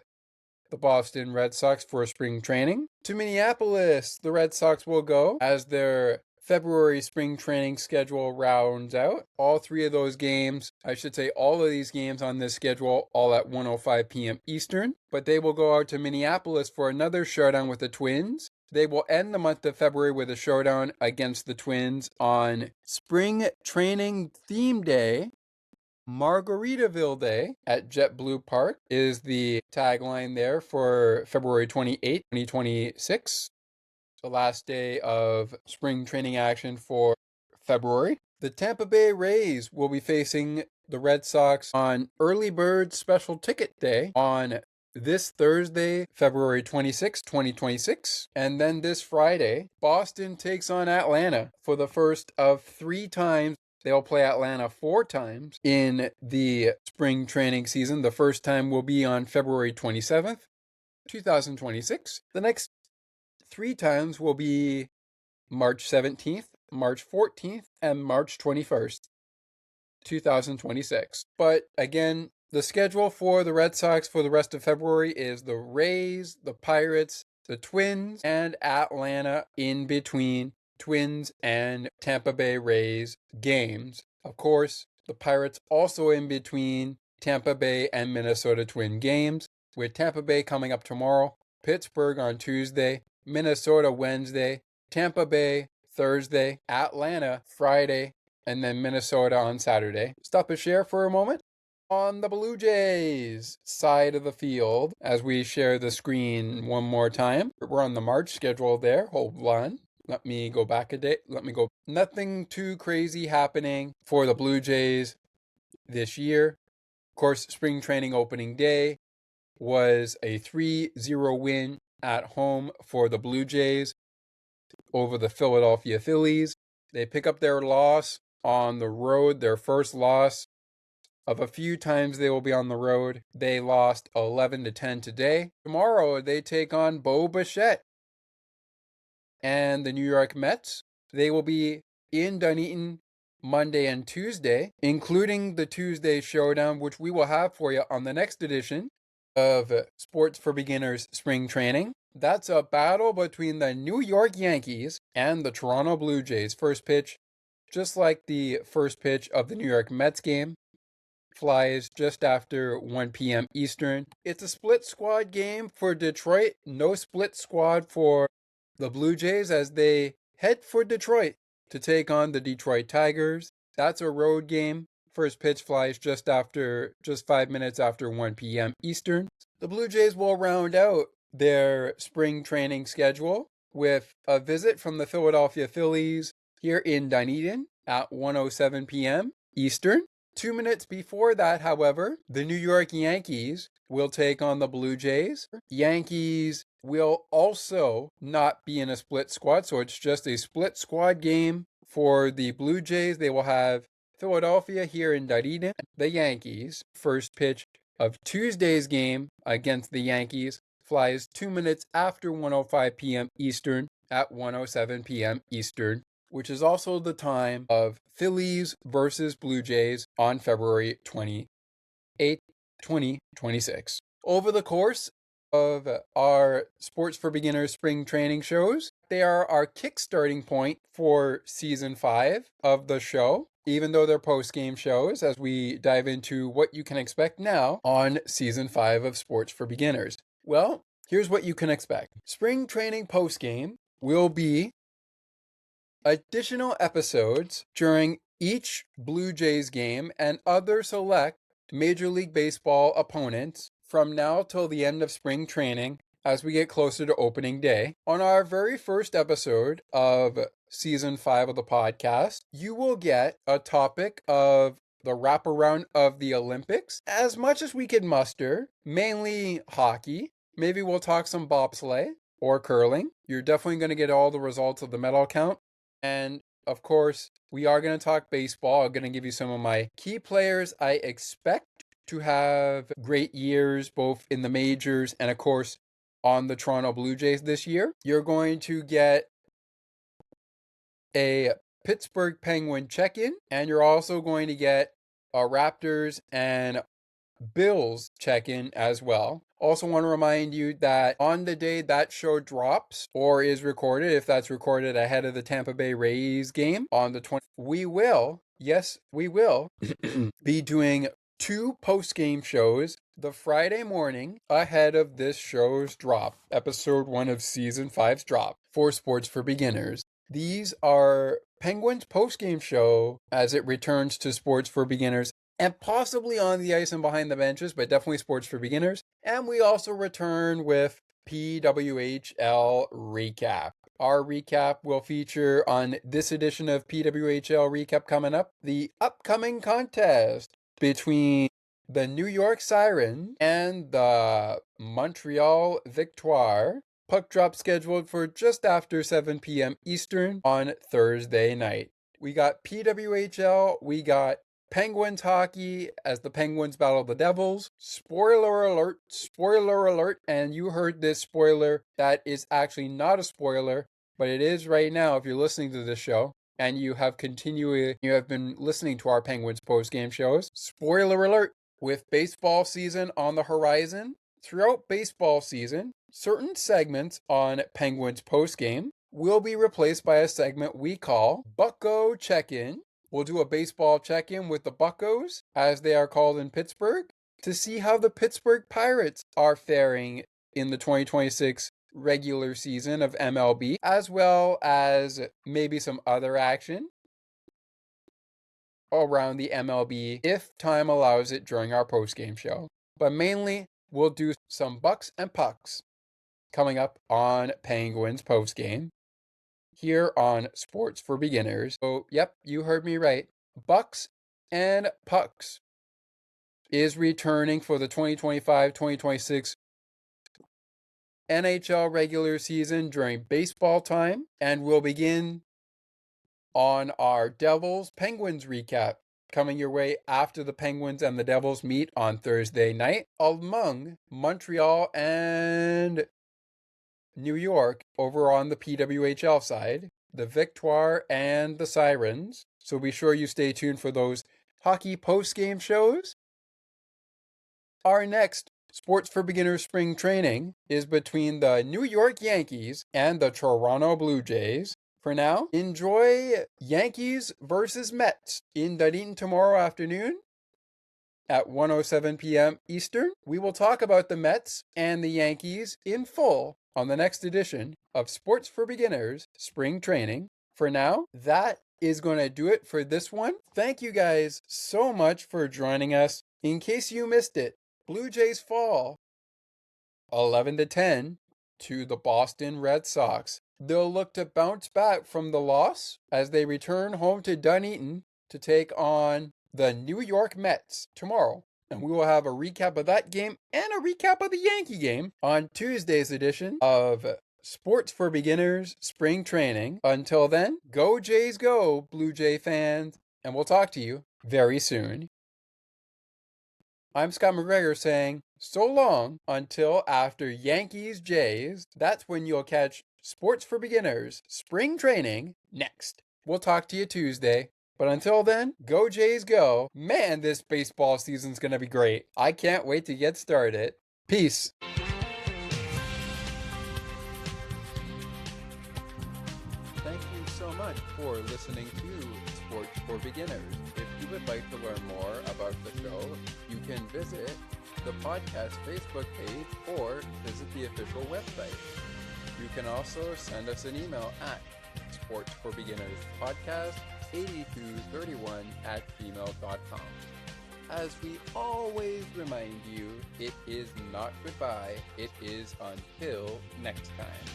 the Boston Red Sox for spring training. To Minneapolis, the Red Sox will go as their February spring training schedule rounds out. All three of those games, I should say all of these games on this schedule, all at 1:05 p.m. Eastern. But they will go out to Minneapolis for another showdown with the Twins. They will end the month of February with a showdown against the Twins on Spring Training Theme Day. Margaritaville Day at JetBlue Park is the tagline there for February 28, 2026. The last day of spring training action for February. The Tampa Bay Rays will be facing the Red Sox on Early Bird Special Ticket Day on this Thursday, February 26, 2026. And then this Friday, Boston takes on Atlanta for the first of 3 times. They'll play Atlanta 4 times in the spring training season. The first time will be on February 27th, 2026. The next 3 times will be March 17th, March 14th, and March 21st, 2026. But again, the schedule for the Red Sox for the rest of February is the Rays, the Pirates, the Twins, and Atlanta in between Twins and Tampa Bay Rays games. Of course, the Pirates also in between Tampa Bay and Minnesota Twin games, with Tampa Bay coming up tomorrow, Pittsburgh on Tuesday, Minnesota Wednesday, Tampa Bay Thursday, Atlanta Friday, and then Minnesota on Saturday. Stop and share for a moment. On the Blue Jays side of the field, as we share the screen one more time, we're on the March schedule there. Hold on. Let me go back a day. Nothing too crazy happening for the Blue Jays this year. Of course, spring training opening day was a 3-0 win at home for the Blue Jays over the Philadelphia Phillies. They pick up their loss on the road, their first loss of a few times they will be on the road. They lost 11-10 today. Tomorrow they take on Bo Bichette and the New York Mets. They will be in Dunedin Monday and Tuesday, including the Tuesday showdown, which we will have for you on the next edition of Sports for Beginners Spring Training. That's a battle between the New York Yankees and the Toronto Blue Jays. First pitch, just like the first pitch of the New York Mets game, flies just after 1 p.m. Eastern. It's a split squad game for Detroit. No split squad for the Blue Jays as they head for Detroit to take on the Detroit Tigers. That's a road game First pitch flies just 5 minutes after 1 p.m. Eastern. The Blue Jays will round out their spring training schedule with a visit from the Philadelphia Phillies here in Dunedin at 1:07 p.m. Eastern. 2 minutes before that, however, the New York Yankees will take on the Blue Jays. Yankees will also not be in a split squad, so it's just a split squad game for the Blue Jays. They will have Philadelphia here in Dunedin. The Yankees, first pitch of Tuesday's game against the Yankees, flies 2 minutes after 1:05 p.m. Eastern at 1:07 p.m. Eastern, which is also the time of Phillies versus Blue Jays on February 28, 2026. Over the course of our Sports for Beginners spring training shows, they are our kickstarting point for Season 5 of the show, even though they're post-game shows, as we dive into what you can expect now on Season 5 of Sports for Beginners. Well, here's what you can expect. Spring training post-game will be additional episodes during each Blue Jays game and other select Major League Baseball opponents from now till the end of spring training as we get closer to opening day. On our very first episode of Season 5 of the podcast, you will get a topic of the wraparound of the Olympics, as much as we can muster, mainly hockey. Maybe we'll talk some bobsleigh or curling. You're definitely going to get all the results of the medal count. And of course, we are going to talk baseball. I'm going to give you some of my key players I expect to have great years, both in the majors and, of course, on the Toronto Blue Jays this year. You're going to get a Pittsburgh Penguin check-in, and you're also going to get a Raptors and Bills check-in as well. Also want to remind you that on the day that show drops or is recorded, if that's recorded ahead of the Tampa Bay Rays game on the 20th, we will be doing 2 post-game shows the Friday morning ahead of this show's drop, episode 1 of Season 5's drop for Sports for Beginners. These are Penguins post-game show as it returns to Sports for Beginners and possibly on the ice and behind the benches, but definitely Sports for Beginners. And we also return with PWHL Recap. Our recap will feature on this edition of PWHL Recap coming up, the upcoming contest between the New York Siren and the Montreal Victoire. Puck drop scheduled for just after 7 p.m. Eastern on Thursday night. We got PWHL, we got Penguins hockey as the Penguins battle the Devils. Spoiler alert, and you heard this spoiler. That is actually not a spoiler, but it is right now if you're listening to this show and you have been listening to our Penguins post-game shows. Spoiler alert, with baseball season on the horizon, throughout baseball season, certain segments on Penguins post-game will be replaced by a segment we call Bucko Check-In. We'll do a baseball check-in with the Buccos, as they are called in Pittsburgh, to see how the Pittsburgh Pirates are faring in the 2026 regular season of MLB, as well as maybe some other action around the MLB if time allows it during our post-game show. But mainly, we'll do some Bucks and Pucks coming up on Penguins post-game here on Sports for Beginners. So, yep, you heard me right. Bucks and Pucks is returning for the 2025-2026 NHL regular season during baseball time, and we'll begin on our Devils Penguins recap coming your way after the Penguins and the Devils meet on Thursday night among Montreal and New York over on the PWHL side, the Victoire and the Sirens. So be sure you stay tuned for those hockey post-game shows. Our next Sports for Beginners spring training is between the New York Yankees and the Toronto Blue Jays. For now, enjoy Yankees versus Mets in Dunedin tomorrow afternoon at 1:07 p.m. Eastern. We will talk about the Mets and the Yankees in full on the next edition of Sports for Beginners Spring Training. For now, that is going to do it for this one. Thank you guys so much for joining us. In case you missed it, Blue Jays fall 11-10 to the Boston Red Sox. They'll look to bounce back from the loss as they return home to Dunedin to take on the New York Mets tomorrow. And we will have a recap of that game and a recap of the Yankee game on Tuesday's edition of Sports for Beginners Spring Training. Until then, go Jays go, Blue Jay fans, and we'll talk to you very soon. I'm Scott McGregor saying so long until after Yankees Jays. That's when you'll catch Sports for Beginners Spring Training next. We'll talk to you Tuesday. But until then, go Jays go. Man, this baseball season's going to be great. I can't wait to get started. Peace. Thank you so much for listening to Sports for Beginners. If you would like to learn more about the show, you can visit the podcast Facebook page or visit the official website. You can also send us an email at sportsforbeginnerspodcast 8231@gmail.com. As we always remind you, it is not goodbye, it is until next time.